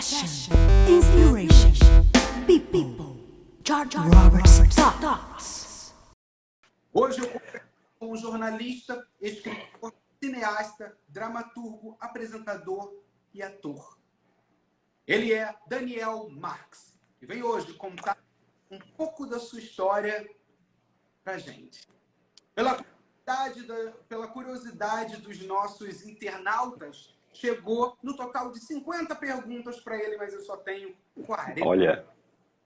Passion, inspiration, people, George Robert's thoughts. Hoje eu converso com um jornalista, escritor, cineasta, dramaturgo, apresentador e ator. Ele é Daniel Marques e vem hoje contar um pouco da sua história pra gente. Pela curiosidade dos nossos internautas, chegou no total de 50 perguntas para ele, mas eu só tenho 40. Olha.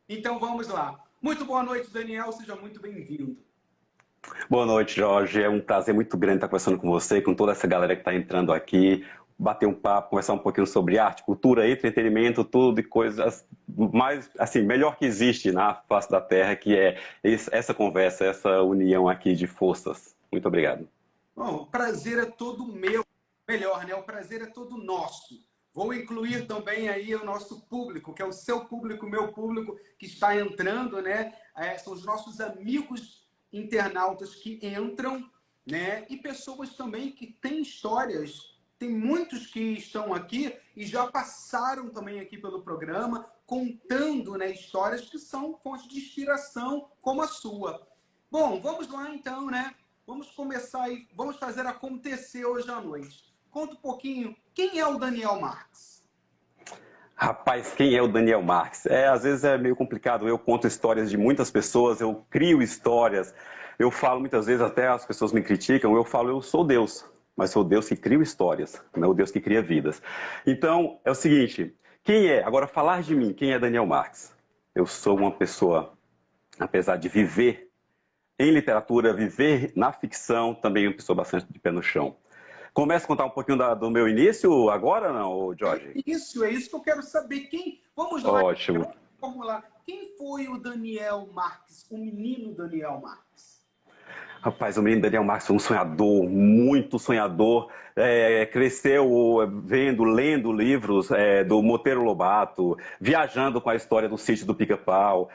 Então vamos lá. Muito boa noite, Daniel. Seja muito bem-vindo. Boa noite, Jorge. É um prazer muito grande estar conversando com você, com toda essa galera que está entrando aqui, bater um papo, conversar um pouquinho sobre arte, cultura, entretenimento, tudo e coisas mais, assim, melhor que existe na face da Terra, que é essa conversa, essa união aqui de forças. Muito obrigado. Bom, o prazer é todo meu. Melhor, né? O prazer é todo nosso. Vou incluir também aí o nosso público, que é o seu público, o meu público, que está entrando, né? São os nossos amigos internautas que entram, né? E pessoas também que têm histórias. Tem muitos que estão aqui e já passaram também aqui pelo programa, contando, né, histórias que são fontes de inspiração, como a sua. Bom, vamos lá então, né? Vamos começar e vamos fazer acontecer hoje à noite. Conta um pouquinho, quem é o Daniel Marques? Rapaz, quem é o Daniel Marques? Às vezes é meio complicado, eu conto histórias de muitas pessoas, eu crio histórias, eu falo muitas vezes, até as pessoas me criticam, eu falo, eu sou Deus, mas sou Deus que cria histórias, não é o Deus que cria vidas. Então, é o seguinte, agora falar de mim, quem é Daniel Marques? Eu sou uma pessoa, apesar de viver em literatura, viver na ficção, também uma pessoa bastante de pé no chão. Começa a contar um pouquinho do meu início agora, não, Jorge? É isso que eu quero saber. Vamos lá. Ótimo. Vamos lá. Quem foi o Daniel Marques, o menino Daniel Marques? Rapaz, o menino Daniel Marques foi um sonhador, muito sonhador. Cresceu lendo livros do Monteiro Lobato, viajando com a história do sítio do Pica-Pau,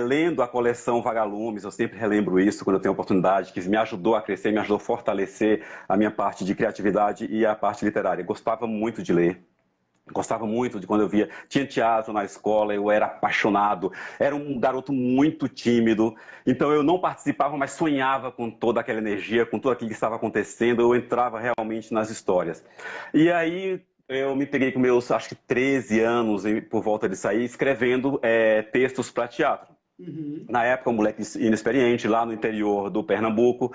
lendo a coleção Vagalumes. Eu sempre relembro isso quando eu tenho oportunidade, que me ajudou a crescer, me ajudou a fortalecer a minha parte de criatividade e a parte literária. Gostava muito de ler. Gostava muito de quando eu via, tinha teatro na escola, eu era apaixonado, era um garoto muito tímido, então eu não participava, mas sonhava com toda aquela energia, com tudo aquilo que estava acontecendo, eu entrava realmente nas histórias. E aí eu me peguei com meus, acho que 13 anos, por volta disso aí, escrevendo textos para teatro. Uhum. Na época, um moleque inexperiente, lá no interior do Pernambuco,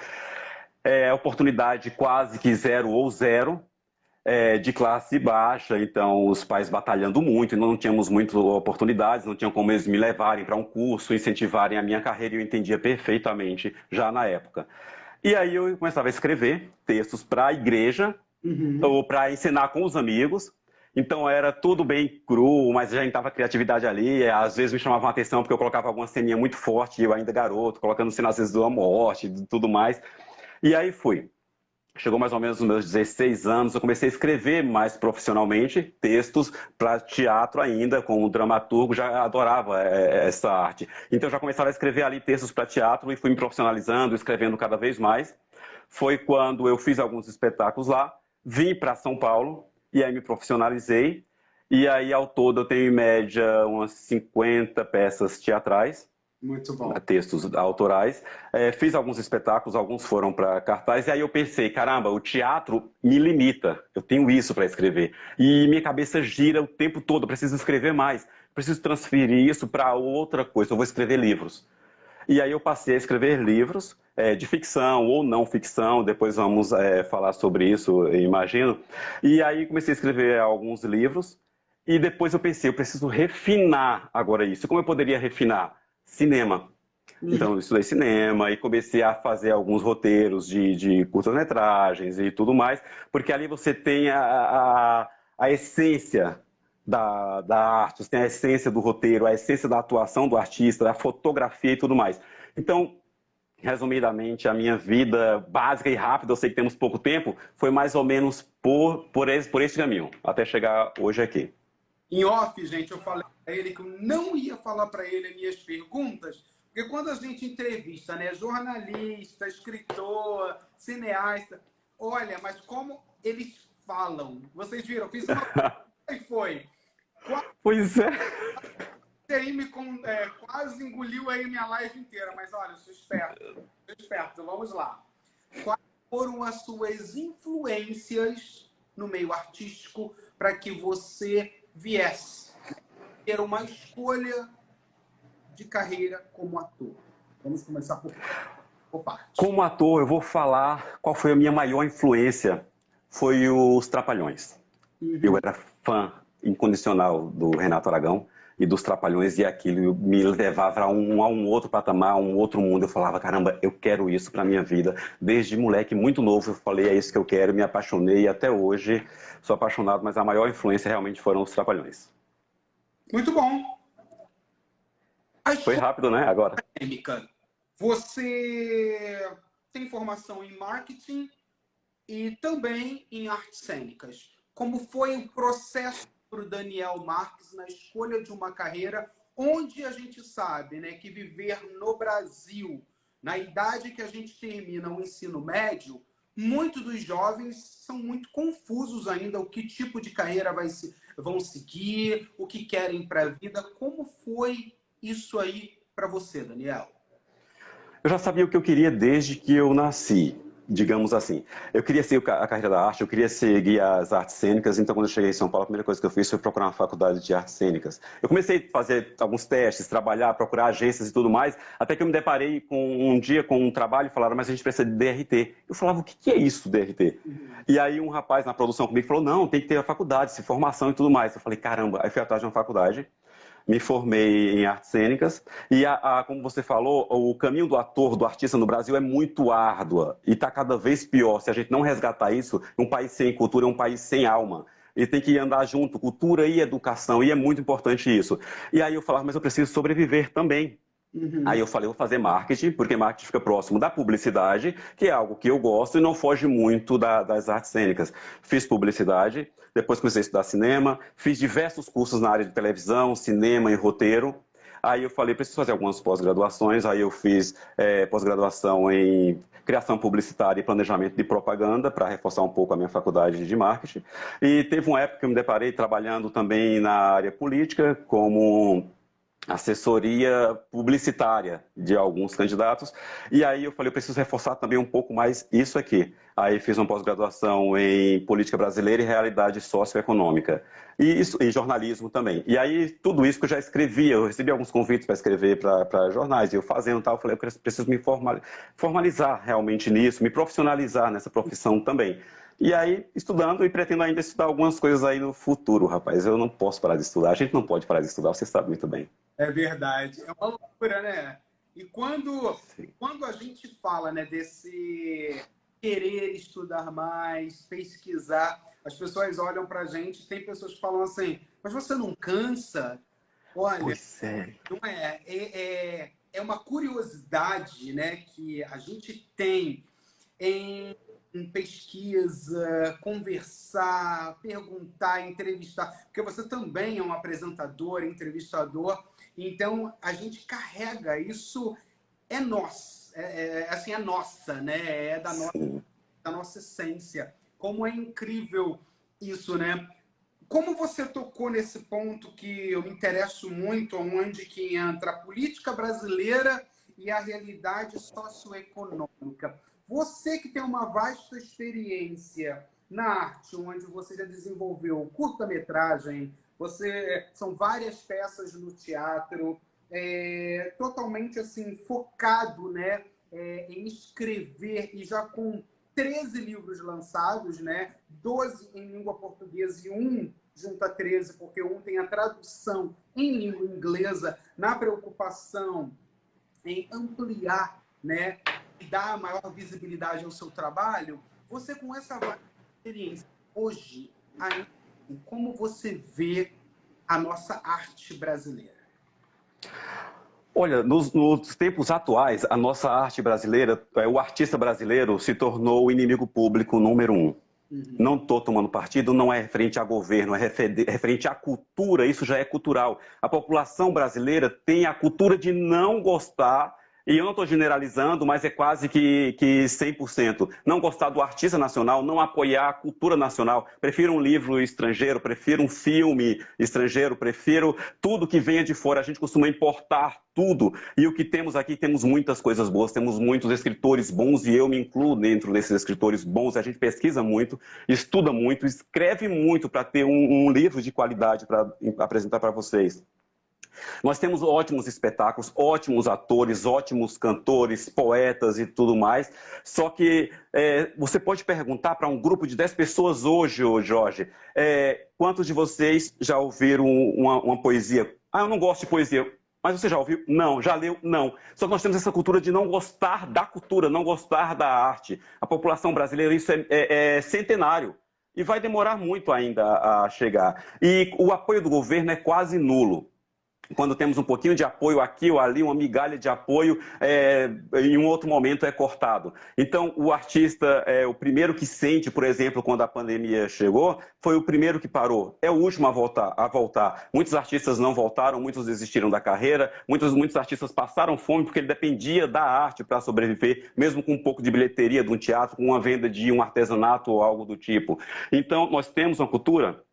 oportunidade quase que 0 ou 0, de classe baixa, então os pais batalhando muito, não tínhamos muitas oportunidades, não tinham como eles me levarem para um curso, incentivarem a minha carreira, e eu entendia perfeitamente já na época. E aí eu começava a escrever textos para a igreja, ou para ensinar com os amigos, então era tudo bem cru, mas já estava a criatividade ali, às vezes me chamavam a atenção porque eu colocava alguma ceninha muito forte, eu ainda garoto, colocando cenas às vezes de uma morte e tudo mais, e aí fui. Chegou mais ou menos nos meus 16 anos, eu comecei a escrever mais profissionalmente textos para teatro ainda, como dramaturgo, já adorava essa arte. Então já começava a escrever ali textos para teatro e fui me profissionalizando, escrevendo cada vez mais. Foi quando eu fiz alguns espetáculos lá, vim para São Paulo e aí me profissionalizei. E aí ao todo eu tenho em média umas 50 peças teatrais. Muito bom. Textos autorais, fiz alguns espetáculos, alguns foram para cartaz, e aí eu pensei, caramba, o teatro me limita, eu tenho isso para escrever, e minha cabeça gira o tempo todo, eu preciso escrever mais, preciso transferir isso para outra coisa, eu vou escrever livros. E aí eu passei a escrever livros de ficção ou não ficção, depois vamos falar sobre isso, eu imagino, e aí comecei a escrever alguns livros, e depois eu pensei, eu preciso refinar agora isso. Como eu poderia refinar? Cinema. Então, eu estudei cinema e comecei a fazer alguns roteiros de curtas-metragens e tudo mais, porque ali você tem a essência da arte, você tem a essência do roteiro, a essência da atuação do artista, da fotografia e tudo mais. Então, resumidamente, a minha vida básica e rápida, eu sei que temos pouco tempo, foi mais ou menos por esse caminho, até chegar hoje aqui. Em off, gente, eu falei para ele que eu não ia falar para ele as minhas perguntas, porque quando a gente entrevista, né, jornalista, escritor, cineasta, olha, mas como eles falam. Vocês viram? Eu fiz uma e foi. Qual Pois é. Você aí quase engoliu aí minha live inteira, mas olha, eu sou esperto, vamos lá. Quais foram as suas influências no meio artístico para que você viesse ter uma escolha de carreira como ator? Vamos começar por partes. Como ator, eu vou falar qual foi a minha maior influência. Foi os Trapalhões. Eu era fã incondicional do Renato Aragão e dos Trapalhões, e aquilo me levava a um outro patamar, a um outro mundo. Eu falava, caramba, eu quero isso para minha vida. Desde moleque muito novo eu falei, é isso que eu quero, me apaixonei, e até hoje sou apaixonado, mas a maior influência realmente foram os Trapalhões. Muito bom. Foi rápido, né, agora? Acadêmica. Você tem formação em marketing e também em artes cênicas. Como foi o processo para o Daniel Marques na escolha de uma carreira onde a gente sabe, né, que viver no Brasil, na idade que a gente termina o ensino médio, muitos dos jovens são muito confusos ainda o que tipo de carreira vão seguir, o que querem para a vida. Como foi isso aí para você, Daniel? Eu já sabia o que eu queria desde que eu nasci, digamos assim. Eu queria seguir a carreira da arte, eu queria seguir as artes cênicas, então quando eu cheguei em São Paulo, a primeira coisa que eu fiz foi procurar uma faculdade de artes cênicas. Eu comecei a fazer alguns testes, trabalhar, procurar agências e tudo mais, até que eu me deparei um dia com um trabalho e falaram, mas a gente precisa de DRT. Eu falava, o que é isso, DRT? E aí um rapaz na produção comigo falou, não, tem que ter a faculdade, formação e tudo mais. Eu falei, caramba, aí fui atrás de uma faculdade. Me formei em artes cênicas e, como você falou, o caminho do ator, do artista no Brasil é muito árdua e está cada vez pior. Se a gente não resgatar isso, um país sem cultura é um país sem alma. E tem que andar junto, cultura e educação, e é muito importante isso. E aí eu falava, mas eu preciso sobreviver também. Aí eu falei, vou fazer marketing, porque marketing fica próximo da publicidade, que é algo que eu gosto e não foge muito das artes cênicas. Fiz publicidade, depois comecei a estudar cinema, fiz diversos cursos na área de televisão, cinema e roteiro. Aí eu falei, preciso fazer algumas pós-graduações, aí eu fiz pós-graduação em criação publicitária e planejamento de propaganda, para reforçar um pouco a minha faculdade de marketing. E teve uma época que eu me deparei trabalhando também na área política, como assessoria publicitária de alguns candidatos, e aí eu falei, eu preciso reforçar também um pouco mais isso aqui. Aí fiz uma pós-graduação em política brasileira e realidade socioeconômica, e isso, em jornalismo também. E aí tudo isso que eu já escrevia, eu recebi alguns convites para escrever para jornais, e eu fazendo tal, eu falei, eu preciso me formalizar realmente nisso, me profissionalizar nessa profissão também. E aí, estudando e pretendo ainda estudar algumas coisas aí no futuro, rapaz. Eu não posso parar de estudar. A gente não pode parar de estudar, você sabe muito bem. É verdade. É uma loucura, né? E quando a gente fala, né, desse querer estudar mais, pesquisar, as pessoas olham pra gente, tem pessoas que falam assim, mas você não cansa? Olha, Pois é. não é uma curiosidade, né, que a gente tem em pesquisa, conversar, perguntar, entrevistar, porque você também é um apresentador, entrevistador, então a gente carrega isso, é nosso, assim, é nossa, né? É da nossa essência. Como é incrível isso, né? Como você tocou nesse ponto que eu me interesso muito, onde que entra a política brasileira e a realidade socioeconômica. Você que tem uma vasta experiência na arte, onde você já desenvolveu curta-metragem, são várias peças no teatro, totalmente assim, focado, né, em escrever, e já com 13 livros lançados, né, 12 em língua portuguesa e um junto a 13, porque um tem a tradução em língua inglesa, na preocupação em ampliar, né, e dar maior visibilidade ao seu trabalho. Você, com essa experiência hoje, como você vê a nossa arte brasileira? Olha, nos tempos atuais, a nossa arte brasileira, o artista brasileiro se tornou o inimigo público número 1. Não estou tomando partido, não é referente a governo, é referente à cultura, isso já é cultural. A população brasileira tem a cultura de não gostar E eu não estou generalizando, mas é quase que 100%. Não gostar do artista nacional, não apoiar a cultura nacional. Prefiro um livro estrangeiro, prefiro um filme estrangeiro, prefiro tudo que venha de fora. A gente costuma importar tudo. E o que temos aqui, temos muitas coisas boas, temos muitos escritores bons, e eu me incluo dentro desses escritores bons. A gente pesquisa muito, estuda muito, escreve muito para ter um livro de qualidade para apresentar para vocês. Nós temos ótimos espetáculos, ótimos atores, ótimos cantores, poetas e tudo mais. Só que você pode perguntar para um grupo de 10 pessoas hoje, Jorge, quantos de vocês já ouviram uma poesia? Ah, eu não gosto de poesia. Mas você já ouviu? Não. Já leu? Não. Só que nós temos essa cultura de não gostar da cultura, não gostar da arte. A população brasileira, isso é centenário. E vai demorar muito ainda a chegar. E o apoio do governo é quase nulo. Quando temos um pouquinho de apoio aqui ou ali, uma migalha de apoio, em um outro momento é cortado. Então, o artista, o primeiro que sente, por exemplo, quando a pandemia chegou, foi o primeiro que parou. É o último a voltar. Muitos artistas não voltaram, muitos desistiram da carreira, muitos artistas passaram fome porque ele dependia da arte para sobreviver, mesmo com um pouco de bilheteria de um teatro, com uma venda de um artesanato ou algo do tipo. Então, nós temos uma cultura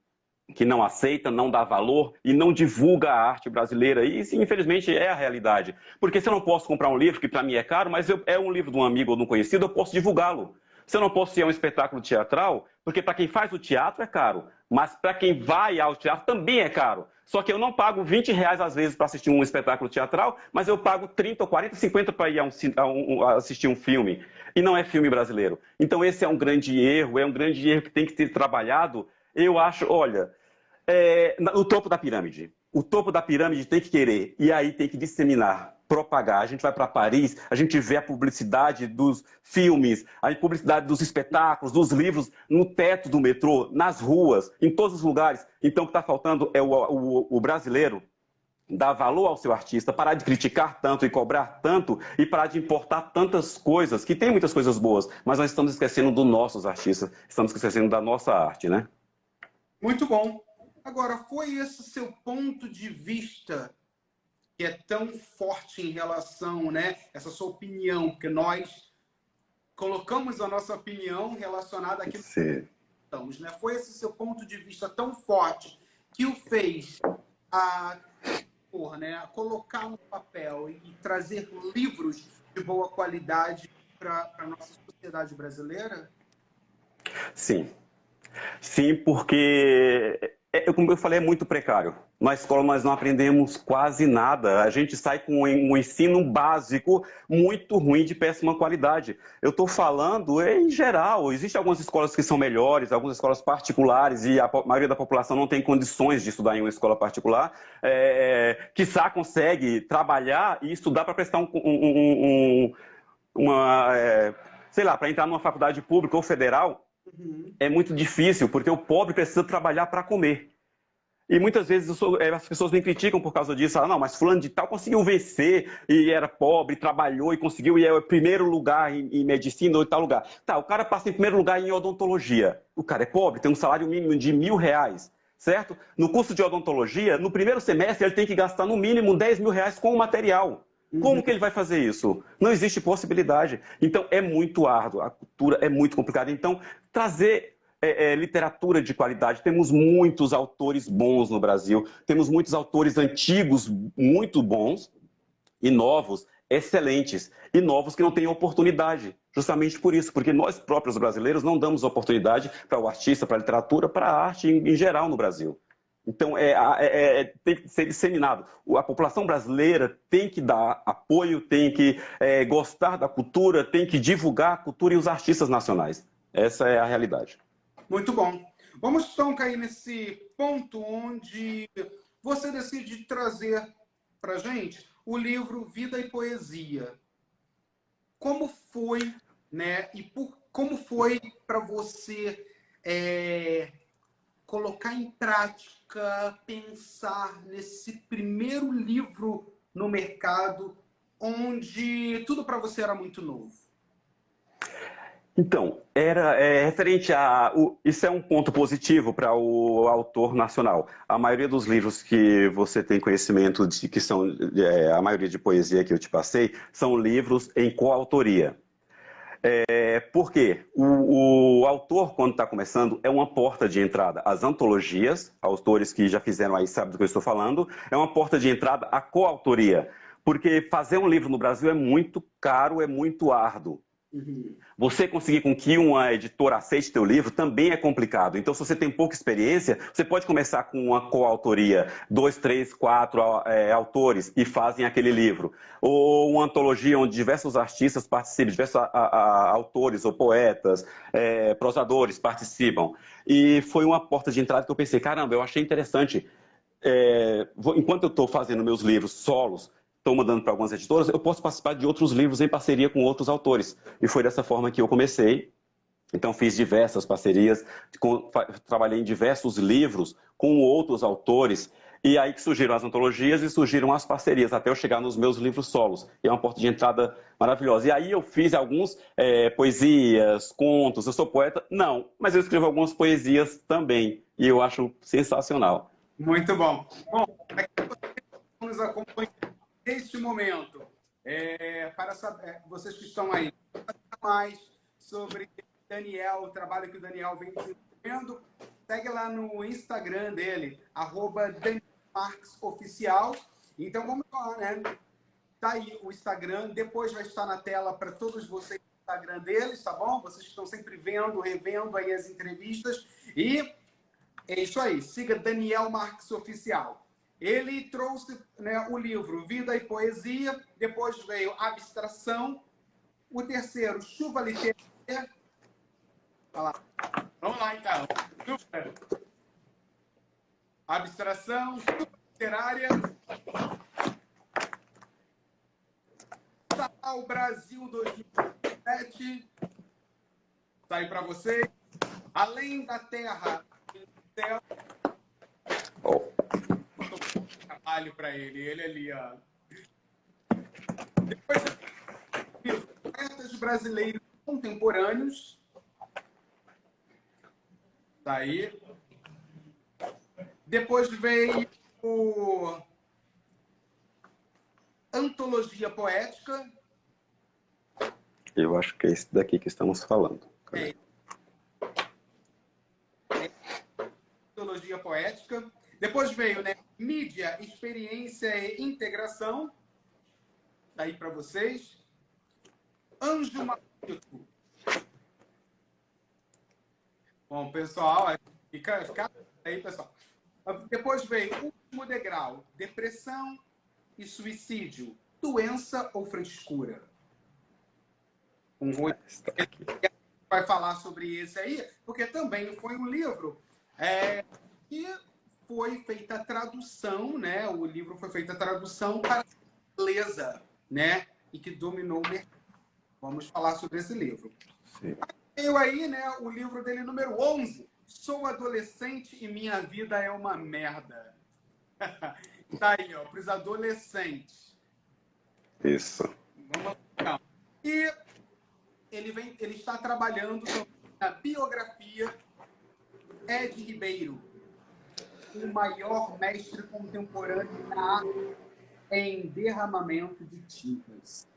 que não aceita, não dá valor e não divulga a arte brasileira. E isso, infelizmente, é a realidade. Porque se eu não posso comprar um livro, que para mim é caro, mas é um livro de um amigo ou de um conhecido, eu posso divulgá-lo. Se eu não posso ir a um espetáculo teatral, porque para quem faz o teatro é caro, mas para quem vai ao teatro também é caro. Só que eu não pago R$ 20 às vezes para assistir um espetáculo teatral, mas eu pago 30, 40, 50 para ir assistir um filme. E não é filme brasileiro. Então esse é um grande erro que tem que ser trabalhado. Eu acho, olha, no topo da pirâmide. O topo da pirâmide tem que querer, e aí tem que disseminar, propagar. A gente vai para Paris, a gente vê a publicidade dos filmes, a publicidade dos espetáculos, dos livros, no teto do metrô, nas ruas, em todos os lugares. Então o que está faltando é o brasileiro dar valor ao seu artista, parar de criticar tanto e cobrar tanto e parar de importar tantas coisas, que tem muitas coisas boas, mas nós estamos esquecendo dos nossos artistas, estamos esquecendo da nossa arte, né? Muito bom. Agora, foi esse seu ponto de vista que é tão forte em relação, né? Essa sua opinião, porque nós colocamos a nossa opinião relacionada àquilo que estamos, né? Foi esse seu ponto de vista tão forte que o fez a colocar no papel e trazer livros de boa qualidade para a nossa sociedade brasileira? Sim. Sim, porque, como eu falei, é muito precário. Na escola nós não aprendemos quase nada. A gente sai com um ensino básico muito ruim, de péssima qualidade. Eu estou falando em geral. Existem algumas escolas que são melhores, algumas escolas particulares, e a maioria da população não tem condições de estudar em uma escola particular. Quiçá consegue trabalhar e estudar para prestar sei lá, para entrar numa faculdade pública ou federal. É muito difícil, porque o pobre precisa trabalhar para comer. E muitas vezes as pessoas me criticam por causa disso. Não, mas fulano de tal conseguiu vencer, e era pobre, trabalhou e conseguiu, e é o primeiro lugar em medicina ou em tal lugar. Tá, o cara passa em primeiro lugar em odontologia. O cara é pobre, tem um salário mínimo de R$ 1.000, certo? No curso de odontologia, no primeiro semestre, ele tem que gastar no mínimo R$ 10.000 com o material. Como que ele vai fazer isso? Não existe possibilidade. Então, é muito árduo, a cultura é muito complicada. Então, trazer literatura de qualidade. Temos muitos autores bons no Brasil, temos muitos autores antigos muito bons e novos, excelentes, e novos que não têm oportunidade. Justamente por isso, porque nós próprios brasileiros não damos oportunidade para o artista, para a literatura, para a arte em geral no Brasil. Então, tem que ser disseminado. A população brasileira tem que dar apoio, tem que gostar da cultura, tem que divulgar a cultura e os artistas nacionais. Essa é a realidade. Muito bom. Vamos então cair nesse ponto onde você decide trazer para a gente o livro Vida e Poesia. Como foi, né? Como foi para você colocar em prática, pensar nesse primeiro livro no mercado, onde tudo para você era muito novo? Então, referente isso é um ponto positivo para o autor nacional. A maioria dos livros que você tem conhecimento de que são a maioria de poesia que eu te passei são livros em coautoria. Por quê? O autor, quando está começando, é uma porta de entrada. As antologias, autores que já fizeram aí sabem do que eu estou falando, é uma porta de entrada à coautoria. Porque fazer um livro no Brasil é muito caro, é muito árduo. Você conseguir com que uma editora aceite teu livro também é complicado. Então, se você tem pouca experiência, você pode começar com uma coautoria, 2, 3, 4 autores e fazem aquele livro. Ou uma antologia onde diversos artistas participam, diversos autores ou poetas, prosadores participam. E foi uma porta de entrada que eu pensei, caramba, eu achei interessante. Enquanto eu estou fazendo meus livros solos, estou mandando para algumas editoras, eu posso participar de outros livros em parceria com outros autores. E foi dessa forma que eu comecei. Então, fiz diversas parcerias, trabalhei em diversos livros com outros autores, e aí que surgiram as antologias e surgiram as parcerias, até eu chegar nos meus livros solos. E é uma porta de entrada maravilhosa. E aí eu fiz alguns poesias, contos, eu sou poeta? Não, mas eu escrevo algumas poesias também, e eu acho sensacional. Muito bom. Bom, aqui você nos acompanha neste momento, para saber, vocês que estão aí, mais sobre Daniel, o trabalho que o Daniel vem desenvolvendo, segue lá no Instagram dele, @DanielMarquesOficial. Então vamos lá, né? Tá aí o Instagram, depois vai estar na tela para todos vocês o Instagram deles, tá bom? Vocês estão sempre vendo, revendo aí as entrevistas. E é isso aí, siga Daniel Marques Oficial. Ele trouxe, né, o livro Vida e Poesia, depois veio Abstração, o terceiro, Chuva Literária. Vamos lá, então. Abstração, Chuva Literária. O Brasil 2007. Está aí para vocês. Além da Terra, Céu. Trabalho para ele ali, ó. Depois, poetas brasileiros contemporâneos. Tá aí. Depois veio o Antologia Poética. Eu acho que é esse daqui que estamos falando. Antologia Poética. Depois veio, né, Mídia, Experiência e Integração. Tá aí para vocês. Anjo Maldito. Bom, pessoal, fica aí, pessoal. Depois veio Último Degrau, Depressão e Suicídio, Doença ou Frescura. Vai falar sobre esse aí, porque também foi um livro que foi feita a tradução, né? O livro foi feita a tradução para a inglesa, né? E que dominou o mercado. Vamos falar sobre esse livro. Sim. Eu aí, né? O livro dele, número 11. Sou adolescente e minha vida é uma merda. Tá aí, ó, para os adolescentes. Isso. Vamos lá. E ele está trabalhando na biografia Ed Ribeiro, o maior mestre contemporâneo na arte em derramamento de tintas.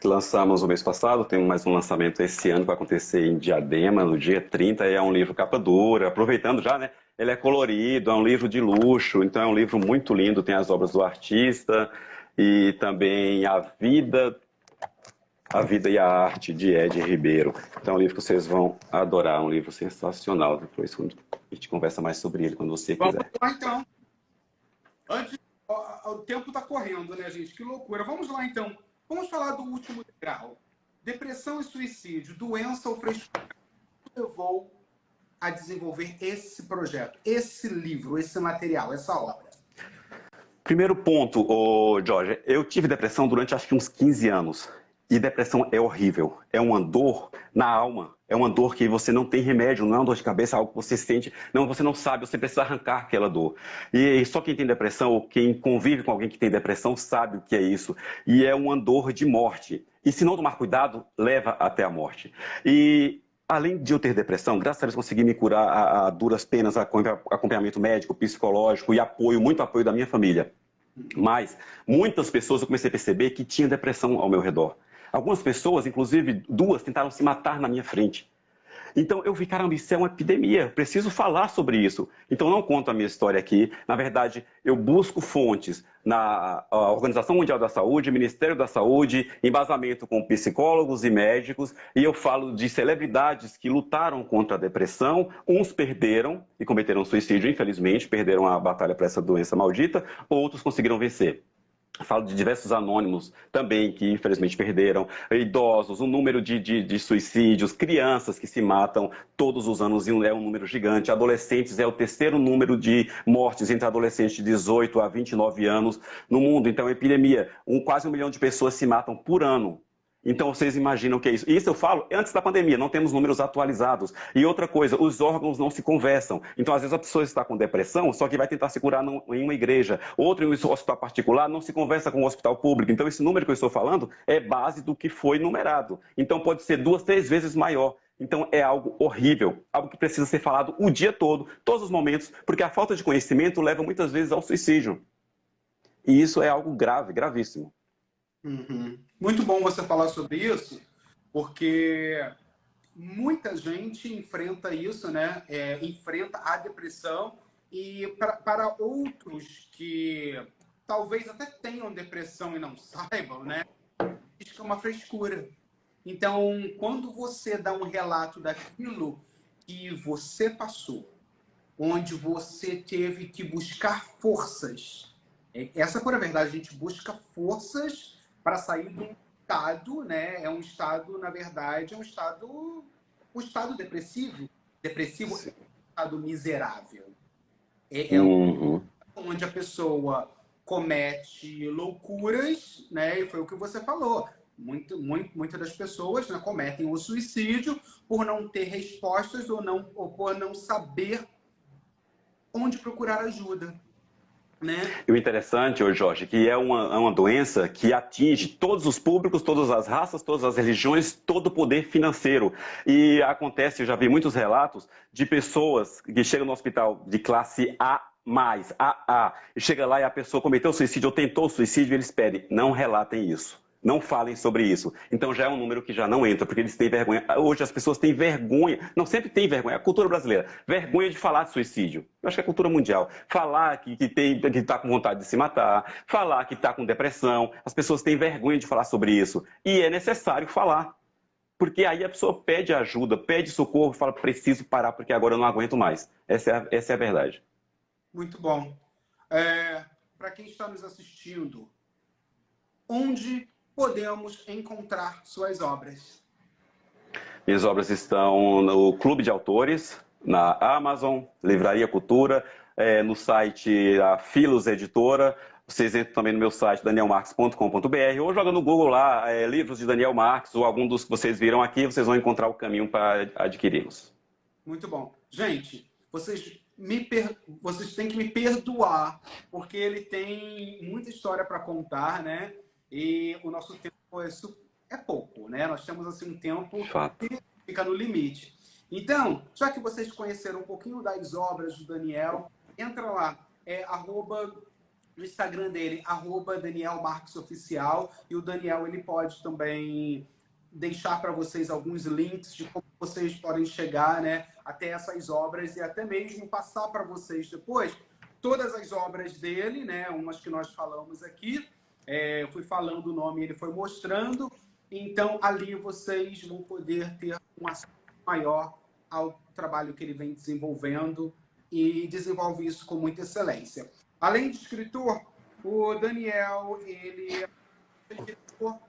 Lançamos o mês passado, tem mais um lançamento esse ano que vai acontecer em Diadema, no dia 30, e é um livro capa dura, aproveitando já, né? Ele é colorido, é um livro de luxo, então é um livro muito lindo, tem as obras do artista e também a vida e a arte de Ed Ribeiro. Então é um livro que vocês vão adorar, um livro sensacional. Depois a gente conversa mais sobre ele quando você quiser. Vamos lá, então. O tempo está correndo, né, gente? Que loucura. Vamos lá, então. Vamos falar do Último Degrau. Depressão e suicídio, doença ou frescura. Levou a desenvolver esse projeto, esse livro, esse material, essa obra? Primeiro ponto, Jorge, eu tive depressão durante acho que uns 15 anos. E depressão é horrível, é uma dor na alma, é uma dor que você não tem remédio, não é uma dor de cabeça, é algo que você sente, não, você não sabe, você precisa arrancar aquela dor. E só quem tem depressão, ou quem convive com alguém que tem depressão, sabe o que é isso. E é uma dor de morte. E se não tomar cuidado, leva até a morte. E além de eu ter depressão, graças a Deus consegui me curar a duras penas, acompanhamento médico, psicológico e apoio, muito apoio da minha família. Mas muitas pessoas eu comecei a perceber que tinha depressão ao meu redor. Algumas pessoas, inclusive 2, tentaram se matar na minha frente. Então eu vi, caramba, isso é uma epidemia, preciso falar sobre isso. Então eu não conto a minha história aqui. Na verdade, eu busco fontes na Organização Mundial da Saúde, Ministério da Saúde, embasamento com psicólogos e médicos, e eu falo de celebridades que lutaram contra a depressão. Uns perderam e cometeram suicídio, infelizmente, perderam a batalha para essa doença maldita, outros conseguiram vencer. Falo de diversos anônimos também que infelizmente perderam, idosos, o número de suicídios, crianças que se matam todos os anos é um número gigante, adolescentes é o terceiro número de mortes entre adolescentes de 18 a 29 anos no mundo. Então, é epidemia, quase 1 milhão de pessoas se matam por ano. Então, vocês imaginam o que é isso? Isso eu falo antes da pandemia, não temos números atualizados. E outra coisa, os órgãos não se conversam. Então, às vezes, a pessoa está com depressão, só que vai tentar se curar em uma igreja. Outro em um hospital particular não se conversa com o hospital público. Então, esse número que eu estou falando é base do que foi numerado. Então, pode ser 2, 3 vezes maior. Então, é algo horrível, algo que precisa ser falado o dia todo, todos os momentos, porque a falta de conhecimento leva muitas vezes ao suicídio. E isso é algo grave, gravíssimo. Uhum. Muito bom você falar sobre isso, porque muita gente enfrenta isso, né? Enfrenta a depressão e para outros que talvez até tenham depressão e não saibam, né? Diz que é uma frescura. Então, quando você dá um relato daquilo que você passou, onde você teve que buscar forças, essa por a verdade, a gente busca forças para sair de um estado, né? É um estado, na verdade, um estado depressivo. Depressivo é um estado miserável. É Uhum. onde a pessoa comete loucuras, né? E foi o que você falou. Muitas das pessoas, né, cometem o suicídio por não ter respostas ou por não saber onde procurar ajuda. Né? E o interessante, Jorge, que é uma doença que atinge todos os públicos, todas as raças, todas as religiões, todo o poder financeiro. E acontece, eu já vi muitos relatos de pessoas que chegam no hospital de classe A+, AA, e chega lá e a pessoa cometeu suicídio ou tentou suicídio, e eles pedem, não relatem isso. Não falem sobre isso. Então já é um número que já não entra, porque eles têm vergonha. Hoje as pessoas têm vergonha, não sempre tem vergonha, a cultura brasileira, vergonha de falar de suicídio. Eu acho que é a cultura mundial. Falar que está com vontade de se matar, falar que está com depressão, as pessoas têm vergonha de falar sobre isso. E é necessário falar. Porque aí a pessoa pede ajuda, pede socorro, fala, preciso parar porque agora eu não aguento mais. Essa é a verdade. Muito bom. Para quem está nos assistindo, onde podemos encontrar suas obras? Minhas obras estão no Clube de Autores, na Amazon, Livraria Cultura, no site a Filos Editora. Vocês entram também no meu site, danielmarques.com.br, ou joga no Google lá, livros de Daniel Marques, ou algum dos que vocês viram aqui, vocês vão encontrar o caminho para adquiri-los. Muito bom. Gente, vocês têm que me perdoar, porque ele tem muita história para contar, né? E o nosso tempo é pouco, né? Nós temos assim um tempo que fica no limite. Então, já que vocês conheceram um pouquinho das obras do Daniel, entra lá, no Instagram dele, @DanielMarquesOficial, e o Daniel ele pode também deixar para vocês alguns links de como vocês podem chegar, né, até essas obras e até mesmo passar para vocês depois todas as obras dele, né, umas que nós falamos aqui. Eu fui falando o nome, ele foi mostrando. Então, ali vocês vão poder ter um acesso maior ao trabalho que ele vem desenvolvendo e desenvolve isso com muita excelência. Além de escritor, o Daniel, ele é escritor,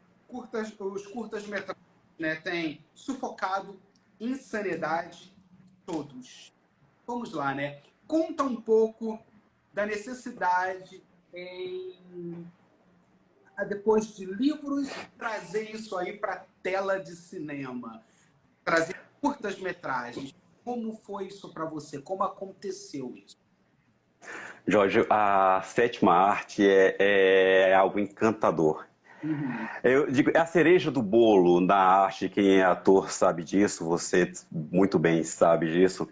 os curtas-metragens, né? Tem Sufocado, Insanidade, todos. Vamos lá, né? Conta um pouco da necessidade em depois de livros, trazer isso aí para a tela de cinema? Trazer curtas-metragens. Como foi isso para você? Como aconteceu isso? Jorge, a sétima arte é algo encantador. Uhum. Eu digo, é a cereja do bolo na arte, quem é ator sabe disso, você muito bem sabe disso.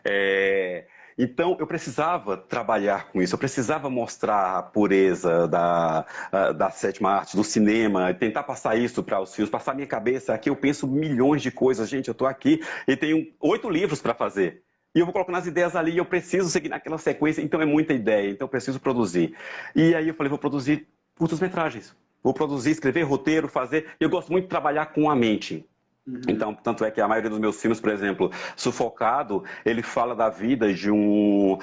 É, então, eu precisava trabalhar com isso, eu precisava mostrar a pureza da sétima arte, do cinema, tentar passar isso para os filhos, passar a minha cabeça. Aqui eu penso milhões de coisas, gente, eu estou aqui e tenho 8 livros para fazer. E eu vou colocando as ideias ali e eu preciso seguir naquela sequência, então é muita ideia, então eu preciso produzir. E aí eu falei, vou produzir curtas-metragens. Vou produzir, escrever, roteiro, fazer. Eu gosto muito de trabalhar com a mente. Uhum. Então, tanto é que a maioria dos meus filmes, por exemplo, Sufocado, ele fala da vida de uma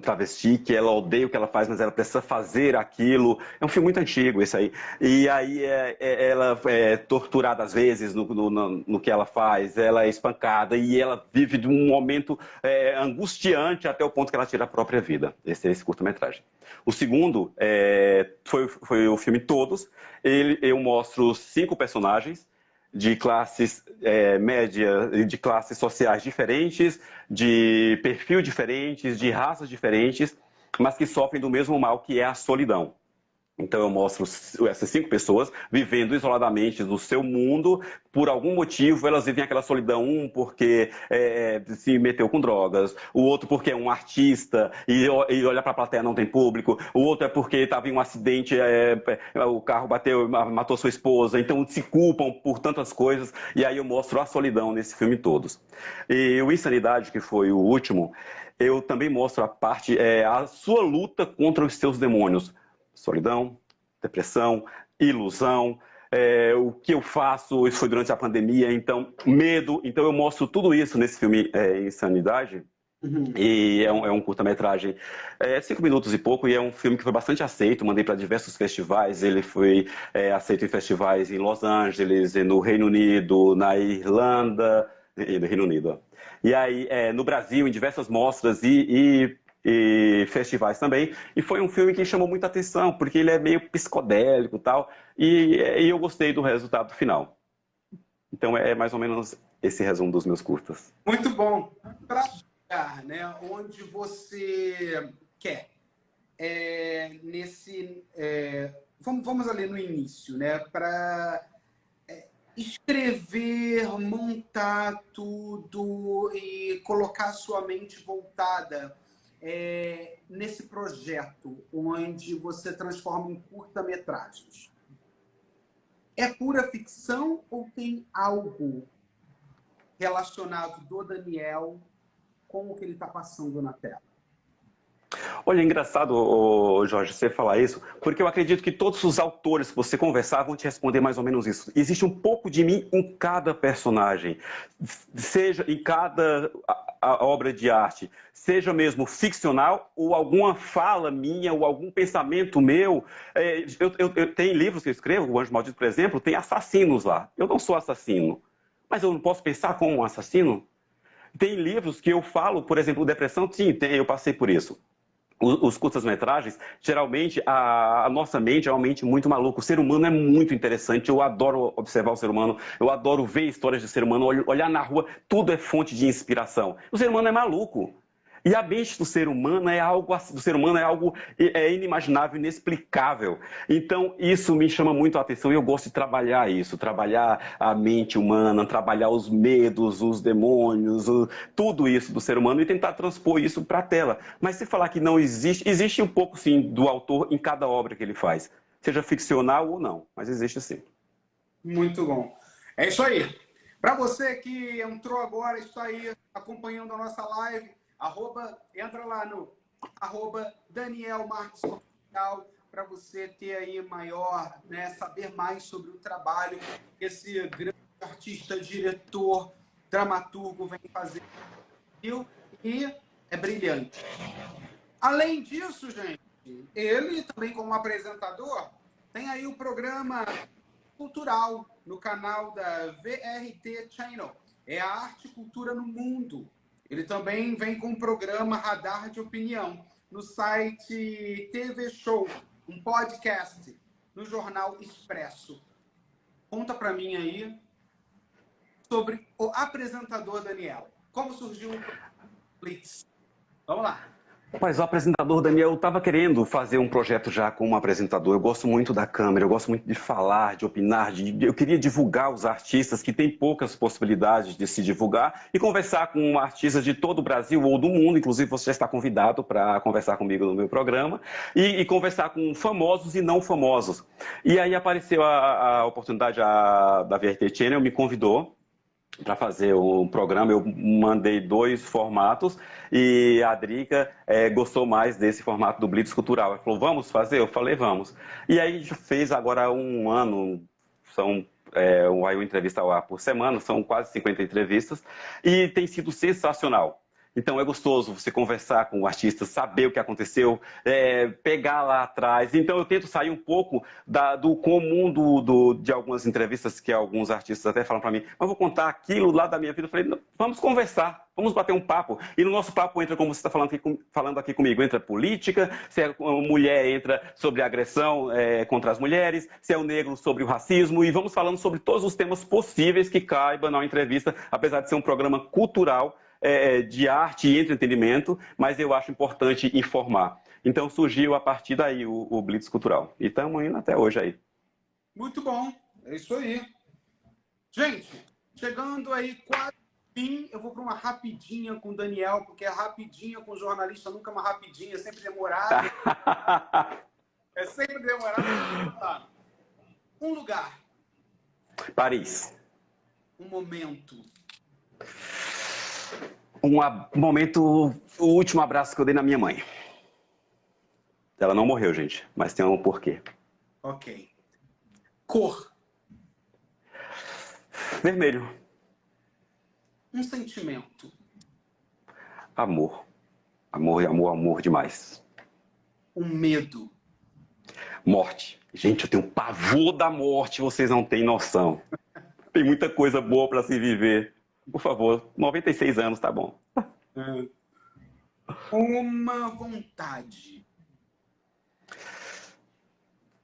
travesti que ela odeia o que ela faz, mas ela precisa fazer aquilo. É um filme muito antigo, esse aí. E aí ela é torturada às vezes no que ela faz, ela é espancada e ela vive de um momento angustiante até o ponto que ela tira a própria vida. Esse é esse curta-metragem. O segundo foi o filme Todos. Eu mostro 5 personagens de classes média, de classes sociais diferentes, de perfil diferentes, de raças diferentes, mas que sofrem do mesmo mal que é a solidão. Então eu mostro essas 5 pessoas vivendo isoladamente no seu mundo, por algum motivo elas vivem aquela solidão, um porque se meteu com drogas, o outro porque é um artista e olha para a plateia não tem público, o outro é porque estava em um acidente, o carro bateu, matou sua esposa, então se culpam por tantas coisas, e aí eu mostro a solidão nesse filme todos. E o Insanidade, que foi o último, eu também mostro a sua luta contra os seus demônios. Solidão, depressão, ilusão, o que eu faço, isso foi durante a pandemia, então, medo. Então eu mostro tudo isso nesse filme Insanidade. Uhum. E é um curta-metragem, 5 minutos e pouco, e é um filme que foi bastante aceito, mandei para diversos festivais, ele foi aceito em festivais em Los Angeles, no Reino Unido, na Irlanda, e no Reino Unido. E aí, no Brasil, em diversas mostras e festivais também, e foi um filme que chamou muita atenção, porque ele é meio psicodélico e tal, e eu gostei do resultado final. Então é mais ou menos esse resumo dos meus curtas. Muito bom. Para chegar, né, onde você quer, vamos ali no início, né, para escrever, montar tudo e colocar sua mente voltada nesse projeto onde você transforma em curta-metragens. É pura ficção ou tem algo relacionado do Daniel com o que ele está passando na tela? Olha, é engraçado, Jorge, você falar isso, porque eu acredito que todos os autores que você conversar vão te responder mais ou menos isso. Existe um pouco de mim em cada personagem, seja em cada obra de arte, seja mesmo ficcional ou alguma fala minha ou algum pensamento meu. Eu tenho livros que eu escrevo, O Anjo Maldito, por exemplo, tem assassinos lá. Eu não sou assassino, mas eu não posso pensar como um assassino? Tem livros que eu falo, por exemplo, depressão, sim, eu passei por isso. Os curtas-metragens, geralmente, a nossa mente é uma mente muito maluca. O ser humano é muito interessante. Eu adoro observar o ser humano. Eu adoro ver histórias do ser humano, olhar na rua. Tudo é fonte de inspiração. O ser humano é maluco. E a mente do ser humano é algo inimaginável, inexplicável. Então, isso me chama muito a atenção e eu gosto de trabalhar isso, trabalhar a mente humana, trabalhar os medos, os demônios, tudo isso do ser humano e tentar transpor isso para a tela. Mas se falar que não existe, existe um pouco sim do autor em cada obra que ele faz, seja ficcional ou não, mas existe sim. Muito bom. É isso aí. Para você que entrou agora, está aí acompanhando a nossa live, entra lá no @Daniel Marques Oficial para você ter aí maior, né, saber mais sobre o trabalho que esse grande artista, diretor, dramaturgo vem fazer. E é brilhante. Além disso, gente, ele também como apresentador tem aí o programa cultural no canal da VRT Channel. É a Arte e Cultura no Mundo. Ele também vem com o programa Radar de Opinião no site TV Show, um podcast. no jornal Expresso. Conta para mim aí sobre o apresentador Daniel. Como surgiu o Blitz? Vamos lá. Mas o apresentador Daniel estava querendo fazer um projeto já como apresentador. Eu gosto muito da câmera, eu gosto muito de falar, de opinar. Eu queria divulgar os artistas que têm poucas possibilidades de se divulgar e conversar com artistas de todo o Brasil ou do mundo. Inclusive, você já está convidado para conversar comigo no meu programa e conversar com famosos e não famosos. E aí apareceu a oportunidade, da VRT Channel me convidou para fazer o programa. Eu mandei 2 formatos e a Drica gostou mais desse formato do Blitz Cultural. Ela falou, vamos fazer? Eu falei, vamos. E aí a gente fez agora um ano, são uma entrevista ao ar por semana, são quase 50 entrevistas, e tem sido sensacional. Então é gostoso você conversar com o artista, saber o que aconteceu, pegar lá atrás. Então eu tento sair um pouco do comum de algumas entrevistas que alguns artistas até falam para mim, mas vou contar aquilo lá da minha vida. Eu falei, não, vamos conversar, vamos bater um papo. E no nosso papo entra, como você está falando aqui comigo, entra política, se é mulher entra sobre agressão contra as mulheres, se é o negro sobre o racismo, e vamos falando sobre todos os temas possíveis que caibam na entrevista, apesar de ser um programa cultural, de arte e entretenimento, mas eu acho importante informar. Então surgiu a partir daí o Blitz Cultural. E estamos indo até hoje aí. Muito bom, é isso aí. Gente, chegando aí quase no fim, eu vou para uma rapidinha com o Daniel, porque é rapidinha com o jornalista, nunca uma rapidinha, é sempre demorado. É sempre demorado. Um lugar. Paris. Um momento. O último abraço que eu dei na minha mãe. Ela não morreu, gente, mas tem um porquê. Ok. Cor. Vermelho. Um sentimento. Amor. Amor, amor, amor demais. Um medo. Morte. Gente, eu tenho pavor da morte, vocês não têm noção. Tem muita coisa boa para se viver. Por favor, 96 anos, tá bom. Uma vontade.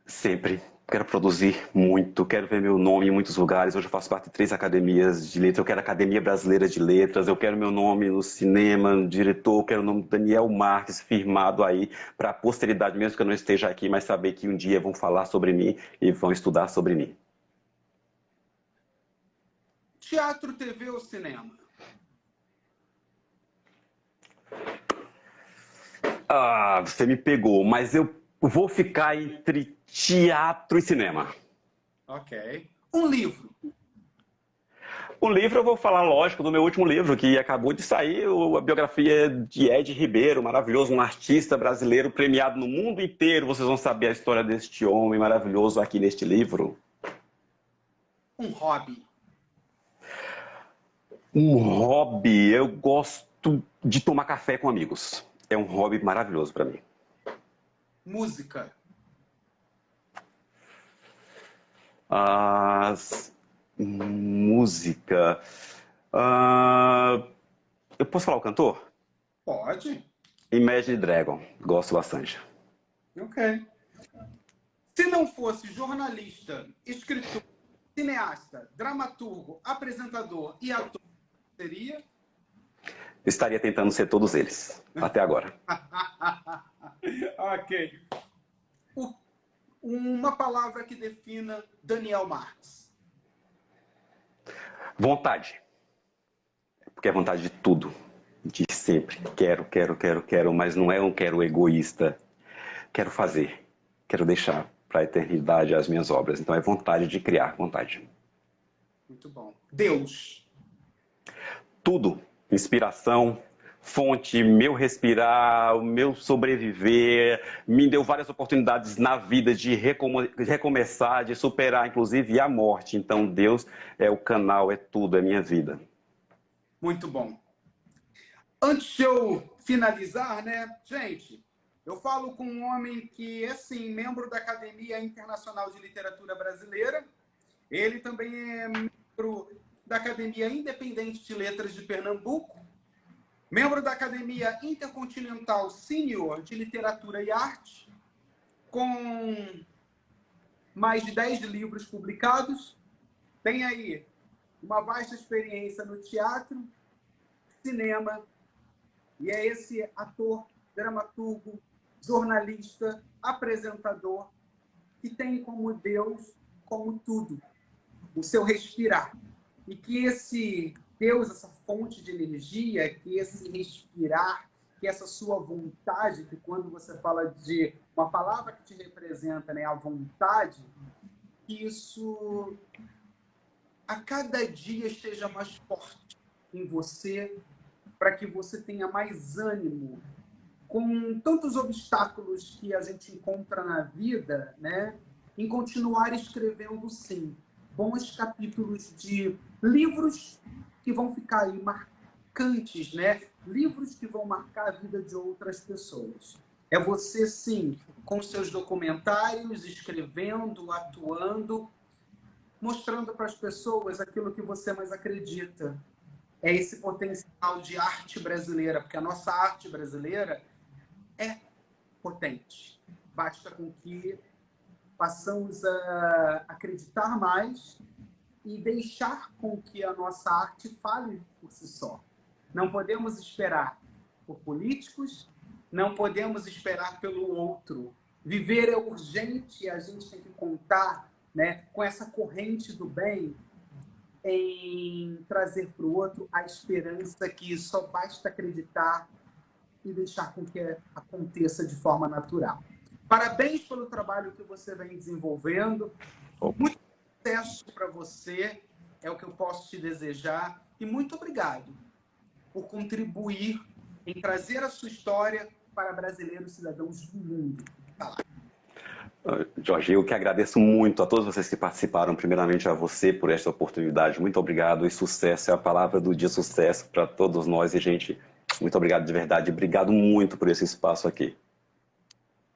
Sempre. Quero produzir muito, quero ver meu nome em muitos lugares. Hoje eu faço parte de 3 academias de letras. Eu quero a Academia Brasileira de Letras, eu quero meu nome no cinema, no diretor, eu quero o nome do Daniel Marques firmado aí para a posteridade, mesmo que eu não esteja aqui, mas saber que um dia vão falar sobre mim e vão estudar sobre mim. Teatro, TV ou cinema? Ah, você me pegou, mas eu vou ficar entre teatro e cinema. Ok. Um livro? O livro eu vou falar, lógico, do meu último livro, que acabou de sair, a biografia de Ed Ribeiro, maravilhoso, um artista brasileiro premiado no mundo inteiro. Vocês vão saber a história deste homem maravilhoso aqui neste livro. Um hobby? Um hobby, eu gosto de tomar café com amigos. É um hobby maravilhoso para mim. Música? Música. Eu posso falar o cantor? Pode. Imagine Dragon. Gosto bastante. Ok. Se não fosse jornalista, escritor, cineasta, dramaturgo, apresentador e ator, seria? Estaria tentando ser todos eles, até agora. Ok. Uma palavra que defina Daniel Marques. Vontade. Porque é vontade de tudo. De sempre. Quero, mas não é um quero egoísta. Quero fazer. Quero deixar para a eternidade as minhas obras. Então é vontade de criar, vontade. Muito bom. Deus. Tudo. Inspiração, fonte, meu respirar, o meu sobreviver, me deu várias oportunidades na vida de recomeçar, de superar, inclusive, a morte. Então, Deus é o canal, é tudo, é minha vida. Muito bom. Antes de eu finalizar, né, gente, eu falo com um homem que é, sim, membro da Academia Internacional de Literatura Brasileira. Ele também é membro da Academia Independente de Letras de Pernambuco, membro da Academia Intercontinental Sênior de Literatura e Arte, com mais de 10 livros publicados, tem aí uma vasta experiência no teatro, cinema, e é esse ator, dramaturgo, jornalista, apresentador, que tem como Deus, como tudo, o seu respirar. E que esse Deus, essa fonte de energia, que esse respirar, que essa sua vontade, que quando você fala de uma palavra que te representa, né, a vontade, que isso a cada dia esteja mais forte em você, para que você tenha mais ânimo com tantos obstáculos que a gente encontra na vida, né, em continuar escrevendo, sim, bons capítulos de livros que vão ficar aí marcantes, né? Livros que vão marcar a vida de outras pessoas. É você, sim, com seus documentários, escrevendo, atuando, mostrando para as pessoas aquilo que você mais acredita. É esse potencial de arte brasileira, porque a nossa arte brasileira é potente. Basta com que passamos a acreditar mais e deixar com que a nossa arte fale por si só. Não podemos esperar por políticos, não podemos esperar pelo outro. Viver é urgente e a gente tem que contar, né, com essa corrente do bem em trazer para o outro a esperança que só basta acreditar e deixar com que aconteça de forma natural. Parabéns pelo trabalho que você vem desenvolvendo. Muito sucesso para você, é o que eu posso te desejar. E muito obrigado por contribuir em trazer a sua história para brasileiros cidadãos do mundo. Tá lá. Jorge, eu que agradeço muito a todos vocês que participaram, primeiramente a você por esta oportunidade. Muito obrigado e sucesso, é a palavra do dia, sucesso para todos nós. E, gente, muito obrigado de verdade. Obrigado muito por esse espaço aqui.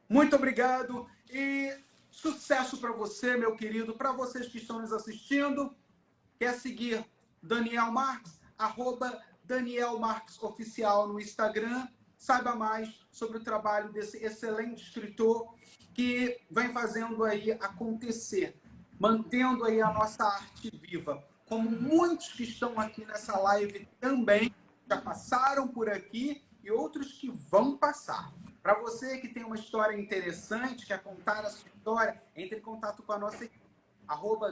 Muito obrigado e sucesso para você, meu querido. Para vocês que estão nos assistindo, quer seguir Daniel Marques, @DanielMarquesOficial no Instagram. Saiba mais sobre o trabalho desse excelente escritor que vem fazendo aí acontecer, mantendo aí a nossa arte viva. Como muitos que estão aqui nessa live também já passaram por aqui e outros que vão passar. Para você que tem uma história interessante, quer contar a sua história, entre em contato com a nossa equipe,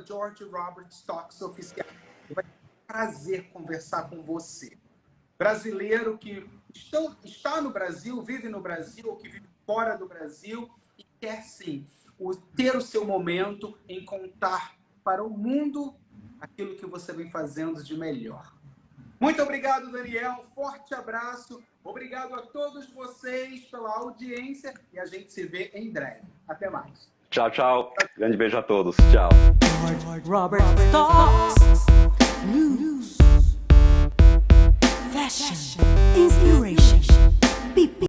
@GeorgeRobertsTalksOficial. Vai ter um prazer conversar com você. Brasileiro que está no Brasil, vive no Brasil ou que vive fora do Brasil e quer, sim, ter o seu momento em contar para o mundo aquilo que você vem fazendo de melhor. Muito obrigado, Daniel. Forte abraço. Obrigado a todos vocês pela audiência e a gente se vê em breve. Até mais. Tchau, tchau. Grande beijo a todos. Tchau. Robert Talks. News. Fashion. Inspiration.